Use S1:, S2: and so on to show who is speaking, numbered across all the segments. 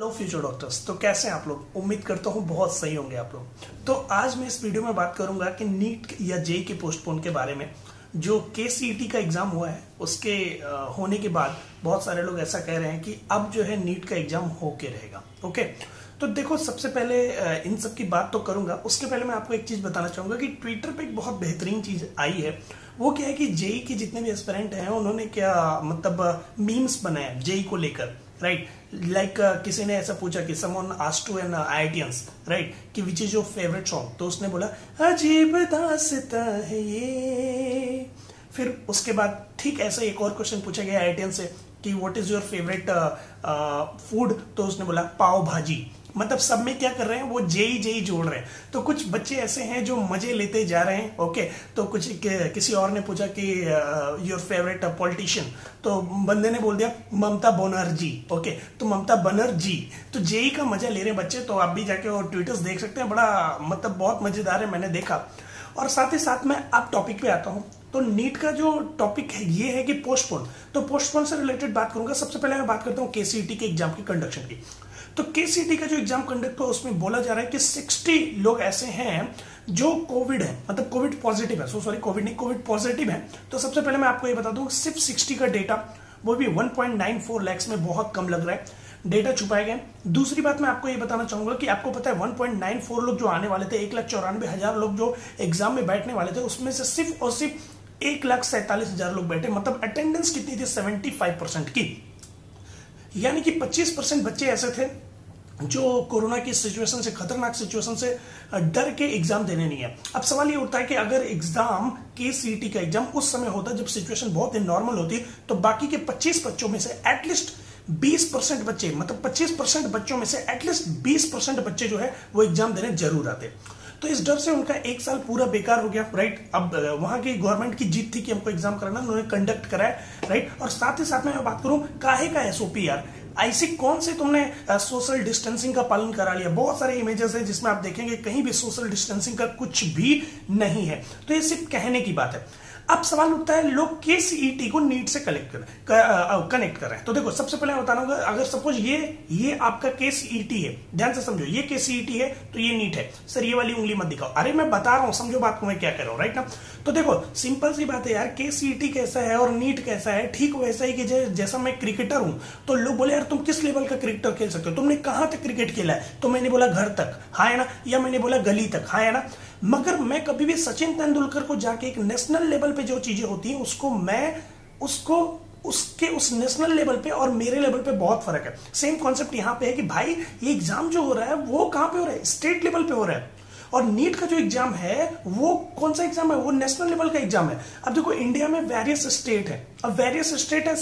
S1: Hello future doctors. तो कैसे हैं आप लोग? उम्मीद करता हूँ बहुत सही होंगे आप लोग। तो आज मैं इस वीडियो में बात करूंगा कि नीट या जेई के पोस्टपोन के बारे में। जो केसीईटी का एग्जाम हुआ है उसके होने के बाद बहुत सारे लोग ऐसा कह रहे हैं कि अब जो है नीट का एग्जाम होके रहेगा। ओके, तो देखो सबसे पहले इन सब की बात तो करूंगा, उसके पहले मैं आपको एक चीज बताना चाहूंगा कि ट्विटर पे एक बहुत बेहतरीन चीज आई है। वो क्या है कि जेई के जितने भी एस्पिरेंट हैं उन्होंने क्या मतलब मीम्स बनाए जेई को लेकर, राइट। लाइक किसी ने ऐसा पूछा कि someone asked to an IITians, right, कि which is your favourite song, तो उसने बोला अजीब दास्तां है ये। फिर उसके बाद ठीक ऐसा एक और क्वेश्चन पूछा गया आईआईटीएन से कि what is your favourite food, तो उसने बोला पाव भाजी। मतलब सब में क्या कर रहे हैं, वो जेई जेई जोड़ रहे हैं। तो कुछ बच्चे ऐसे हैं जो मजे लेते जा रहे हैं। ओके, तो कुछ किसी और ने पूछा कि योर फेवरेट पॉलिटिशियन, तो बंदे ने बोल दिया ममता बनर्जी। ओके, तो ममता बनर्जी, तो जेई का मजा ले रहे हैं बच्चे। तो आप भी जाके और ट्वीटर्स देख सकते हैं, बड़ा मतलब बहुत मजेदार है, मैंने देखा। और साथ ही साथ मैं अब टॉपिक पे आता हूं। तो नीट का जो टॉपिक है ये है कि पोस्टपोन। तो पोस्टपोन से रिलेटेड बात करूंगा। सबसे पहले मैं बात करता हूं केसीईटी के एग्जाम की कंडक्शन की। तो केसीईटी का जो एग्जाम कंडक्ट हुआ उसमें बोला जा रहा है कि 60 लोग ऐसे हैं जो कोविड है, मतलब कोविड पॉजिटिव है। सॉरी, कोविड नहीं, कोविड पॉजिटिव है। तो सबसे पहले मैं आपको ये बता दूं, सिर्फ 60 का डेटा, वो भी 1.94 लाख में बहुत कम लग रहा है, डेटा छुपाए गए। दूसरी बात मैं आपको ये बताना चाहूंगा कि आपको पता है 1.94 लोग जो आने वाले थे, 1,94,000 लोग जो एग्जाम में बैठने वाले थे, उसमें से सिर्फ और सिर्फ 1,47,000 लोग बैठे। मतलब अटेंडेंस कितनी थी? 75% की। यानी कि 25% बच्चे ऐसे थे जो कोरोना की सिचुएशन से, खतरनाक सिचुएशन से डर के एग्जाम देने नहीं है। अब सवाल ये उठता है कि अगर एग्जाम केसीईटी का एग्जाम उस समय होता जब सिचुएशन बहुत ही नॉर्मल होती, तो बाकी के 25 बच्चों में से एटलीस्ट 20% बच्चे, मतलब 25% बच्चों में से एटलीस्ट 20% बच्चे जो है वो एग्जाम देने जरूर आते। तो इस डर से उनका एक साल पूरा बेकार हो गया, राइट। अब वहां की गवर्नमेंट की जीत थी कि हमको एग्जाम कराना, उन्होंने कंडक्ट कराया, राइट। और साथ ही साथ में मैं बात करूं काहे का एसओपी यार, ऐसी कौन से तुमने सोशल डिस्टेंसिंग का पालन करा लिया? बहुत सारे इमेजेस हैं जिसमें आप देखेंगे कहीं भी सोशल डिस्टेंसिंग का कुछ भी नहीं है। तो ये सिर्फ कहने की बात है। अब सवाल उठता है लोग केसीईटी को नीट से कनेक्ट कर रहे हैं। तो देखो सबसे पहले मैं बताना, अगर सपोज ये आपका केसीईटी है, ध्यान से समझो, ये केसीईटी है तो ये नीट है। सर ये वाली उंगली मत दिखाओ, अरे मैं बता रहा हूं, समझो बात को मैं क्या कर रहा हूं, राइट ना। तो देखो सिंपल सी बात है यार, केसीईटी कैसा है और नीट कैसा है, ठीक वैसा ही कि जैसा मैं क्रिकेटर हूं। तो लोग बोले यार तुम किस लेवल का क्रिकेटर खेल सकते हो, तुमने कहां तक क्रिकेट खेला है? तो मैंने बोला घर तक, हाँ है ना, या मैंने बोला गली तक, हाँ है ना। मगर मैं कभी भी सचिन तेंदुलकर को जाके एक नेशनल लेवल पे जो चीजें होती हैं उसको उसके उस नेशनल लेवल पे और मेरे लेवल पे बहुत फर्क है। सेम कॉन्सेप्ट यहां पे है कि भाई ये एग्जाम जो हो रहा है वो कहां पे हो रहा है? स्टेट लेवल पे हो रहा है। और नीट का जो एग्जाम है वो कौन सा एग्जाम है? वो नेशनल लेवल का एग्जाम है। अब देखो इंडिया में वेरियस स्टेट है, अब वेरियस स्टेट है,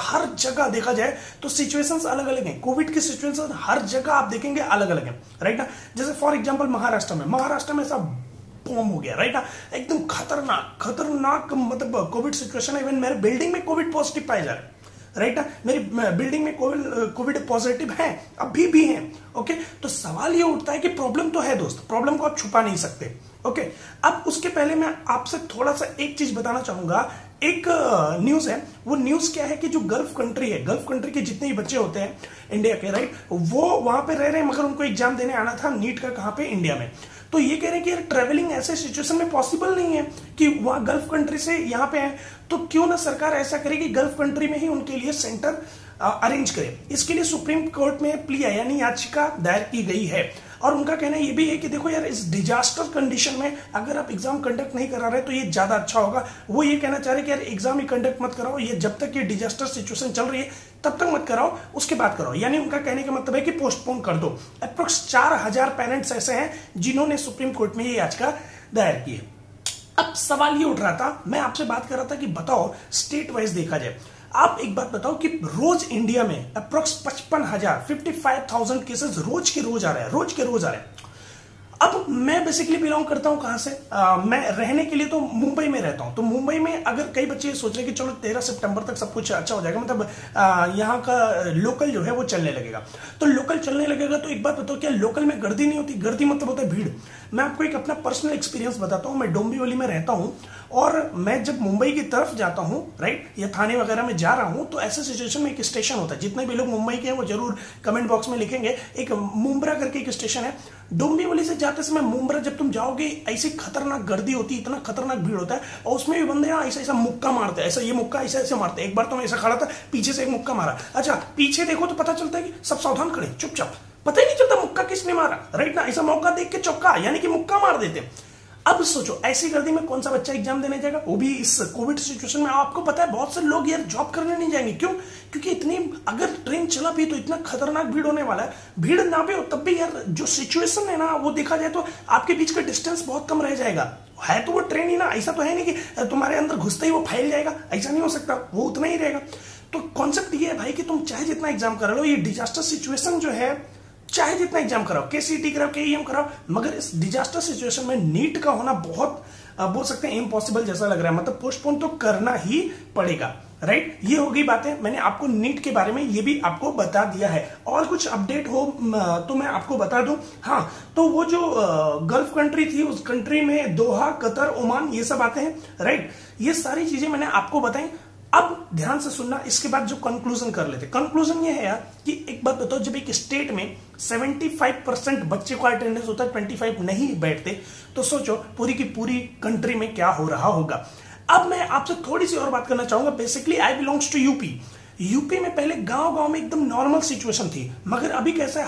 S1: हर जगह देखा जाए तो सिचुएशंस अलग अलग हैं। कोविड की सिचुएशन हर जगह आप देखेंगे अलग अलग है, राइट ना। जैसे फॉर एग्जाम्पल महाराष्ट्र में सब बॉम्ब हो गया, राइट ना, एकदम खतरनाक मतलब कोविड सिचुएशन है। इवन मेरे बिल्डिंग में कोविड पॉजिटिव पाए जा रहे हैं, राइट ना। मेरी बिल्डिंग में कोविड पॉजिटिव है, अभी भी है। ओके, तो सवाल ये उठता है कि प्रॉब्लम तो है दोस्त, प्रॉब्लम को आप छुपा नहीं सकते। ओके, अब उसके पहले मैं आपसे थोड़ा सा एक चीज बताना चाहूंगा। एक न्यूज है, वो न्यूज क्या है कि जो गल्फ कंट्री है, गल्फ कंट्री के जितने भी बच्चे होते हैं इंडिया के, राइट, वो वहां पे रह रहे हैं, मगर उनको एग्जाम देने आना था नीट का, कहां पे? इंडिया में। तो ये कह रहे हैं कि यार ट्रेवलिंग ऐसे सिचुएशन में पॉसिबल नहीं है कि वहां गल्फ कंट्री से यहाँ पे है, तो क्यों ना सरकार ऐसा करे कि गल्फ कंट्री में ही उनके लिए सेंटर अरेंज करे। इसके लिए सुप्रीम कोर्ट में प्ली यानी याचिका दायर की गई है। और उनका कहना ये भी है कि देखो यार इस डिजास्टर कंडीशन में अगर आप एग्जाम कंडक्ट नहीं करा रहे तो ये ज्यादा अच्छा होगा। वो ये कहना चाह रहे कि यार एग्जाम ही कंडक्ट मत कराओ, ये जब तक ये डिजास्टर सिचुएशन चल रही है तब तक मत कराओ, उसके बाद कराओ। यानी उनका कहने का मतलब है कि पोस्टपोन कर दो। अप्रोक्स 4,000 पेरेंट्स ऐसे हैं जिन्होंने सुप्रीम कोर्ट में ये याचिका दायर की है। अब सवाल ये उठ रहा था, मैं आपसे बात कर रहा था कि बताओ स्टेट वाइज देखा जाए, आप एक बात बताओ कि रोज इंडिया में अप्रोक्स 55,000 केसेस रोज के रोज आ रहे हैं। अब मैं बेसिकली बिलोंग करता हूं कहां से? मैं रहने के लिए तो मुंबई में रहता हूं। तो मुंबई में अगर कई बच्चे सोच रहे कि चलो 13 सितंबर तक सब कुछ अच्छा हो जाएगा, मतलब यहाँ का लोकल जो है वो चलने लगेगा। तो लोकल चलने लगेगा तो एक बात बताओ, क्या लोकल में गर्दी नहीं होती? गर्दी मतलब होता है भीड़। मैं आपको एक अपना पर्सनल एक्सपीरियंस बताता हूँ। मैं डोंबिवली में रहता हूँ और मैं जब मुंबई की तरफ जाता हूँ, राइट, या थाने वगैरह में जा रहा हूँ, तो ऐसे सिचुएशन में एक स्टेशन होता है, जितने भी लोग मुंबई के हैं वो जरूर कमेंट बॉक्स में लिखेंगे, एक मुंब्रा करके एक स्टेशन है। डोंबिवली से जाते समय मुंब्रा जब तुम जाओगे, ऐसी खतरनाक गर्दी होती है, इतना खतरनाक भीड़ होता है, और उसमें भी बंदे ना ऐसा ऐसा मुक्का मारते हैं, ऐसा ये मुक्का ऐसा ऐसे मारते हैं। एक बार तो मैं ऐसा खड़ा था, पीछे से एक मुक्का मारा, अच्छा पीछे देखो तो पता चलता है कि सब सावधान खड़े चुपचाप, पता ही नहीं चलता मुक्का किसने मारा, राइट ना, ऐसा मौका देख के चौका, यानी कि मुक्का मार देते। अब सोचो ऐसी गर्दी में कौन सा बच्चा एग्जाम देने जाएगा, वो भी इस कोविड सिचुएशन में। आपको पता है बहुत से लोग यार जॉब करने नहीं जाएंगे, क्यों? क्योंकि इतनी, अगर ट्रेन चला भी तो इतना खतरनाक भीड़ होने वाला है। भीड़ ना भी हो तब भी यार जो सिचुएशन है ना, वो देखा जाए तो आपके बीच का डिस्टेंस बहुत कम रह जाएगा। है तो वो ट्रेन ही ना, ऐसा तो है नहीं कि तुम्हारे अंदर घुसते ही वो फैल जाएगा, ऐसा नहीं हो सकता, वो उतना ही रहेगा। तो कॉन्सेप्ट ये है भाई कि तुम चाहे जितना एग्जाम करा लो, ये डिजास्टर सिचुएशन जो है, चाहे जितना एग्जाम कराओ, केसीटी कराओ, केईएम कराओ, मगर इस डिजास्टर सिचुएशन में नीट का होना बहुत बोल सकते हैं इम्पॉसिबल जैसा लग रहा है, मतलब पोस्टपोन तो करना ही पड़ेगा, राइट। ये हो गई बातें, मैंने आपको नीट के बारे में ये भी आपको बता दिया है। और कुछ अपडेट हो तो मैं आपको बता दूं। हाँ, तो वो जो गल्फ कंट्री थी, उस कंट्री में दोहा, कतर, ओमान, ये सब आते हैं, राइट। ये सारी चीजें मैंने आपको बताई। अब ध्यान से सुनना, इसके बाद जो कंक्लूजन कर लेते। कंक्लूजन ये है यार कि एक बात बताओ, जब एक स्टेट में 75% बच्चे को अटेंडेंस होता है, 25 नहीं बैठते, तो सोचो पूरी की पूरी कंट्री में क्या हो रहा होगा। अब मैं आपसे थोड़ी सी और बात करना चाहूंगा। Basically I belongs to UP. UP में पहले गांव में एकदम नॉर्मल सिचुएशन थी, मगर अभी कैसा है,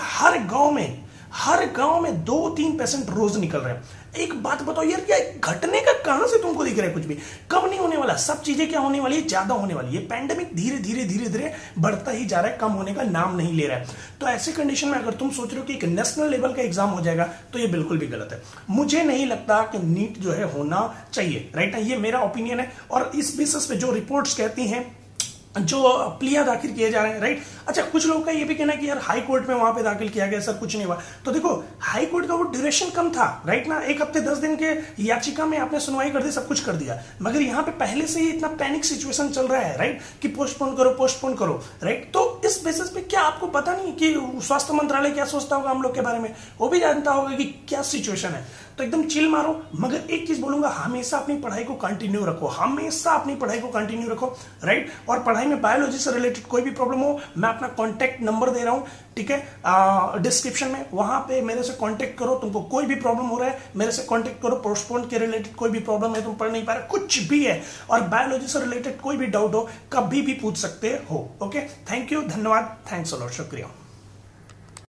S1: हर गांव में 2-3 पेशेंट रोज निकल रहे हैं। एक बात बताओ यार, क्या घटने का कहां से तुमको दिख रहा है? कुछ भी कम नहीं होने वाला, सब चीजें क्या होने वाली है, ज्यादा होने वाली है। पैंडेमिक धीरे धीरे बढ़ता ही जा रहा है, कम होने का नाम नहीं ले रहा है। तो ऐसे कंडीशन में अगर तुम सोच रहे हो कि एक नेशनल लेवल का एग्जाम हो जाएगा, तो ये बिल्कुल भी गलत है। मुझे नहीं लगता कि नीट जो है होना चाहिए, राइट ना, ये मेरा ओपिनियन है। और इस बेसिस पे जो रिपोर्ट्स कहती हैं, जो प्लिया दाखिल किए जा रहे हैं, राइट। अच्छा, कुछ लोगों का ये भी कहना है कि यार हाई कोर्ट में वहां पे दाखिल किया गया, सर कुछ नहीं हुआ। तो देखो, हाई कोर्ट का वो ड्यूरेशन कम था, राइट ना, 1 हफ्ते 10 दिन के याचिका में आपने सुनवाई कर दी, सब कुछ कर दिया। मगर यहाँ पे पहले से ही इतना पैनिक सिचुएशन चल रहा है, राइट, कि पोस्टपोन करो, राइट। तो इस बेसिस पे क्या आपको पता नहीं कि स्वास्थ्य मंत्रालय क्या सोचता होगा हम लोग के बारे में? वो भी जानता होगा कि क्या सिचुएशन है। तो एकदम चिल मारो। मगर एक चीज बोलूंगा, हमेशा अपनी पढ़ाई को कंटिन्यू रखो, राइट। और पढ़ाई में बायोलॉजी से रिलेटेड कोई भी प्रॉब्लम हो, मैं अपना कॉन्टैक्ट नंबर दे रहा हूं, ठीक है, डिस्क्रिप्शन में, वहां पे मेरे से कांटेक्ट करो। तुमको कोई भी प्रॉब्लम हो रहा है, मेरे से कांटेक्ट करो। पोस्टपोन के रिलेटेड कोई भी प्रॉब्लम है, तुम पढ़ नहीं पा रहे, कुछ भी है, और बायोलॉजी से रिलेटेड कोई भी डाउट हो, कभी भी पूछ सकते हो। ओके, थैंक यू, धन्यवाद, थैंक्स अ लॉट, शुक्रिया।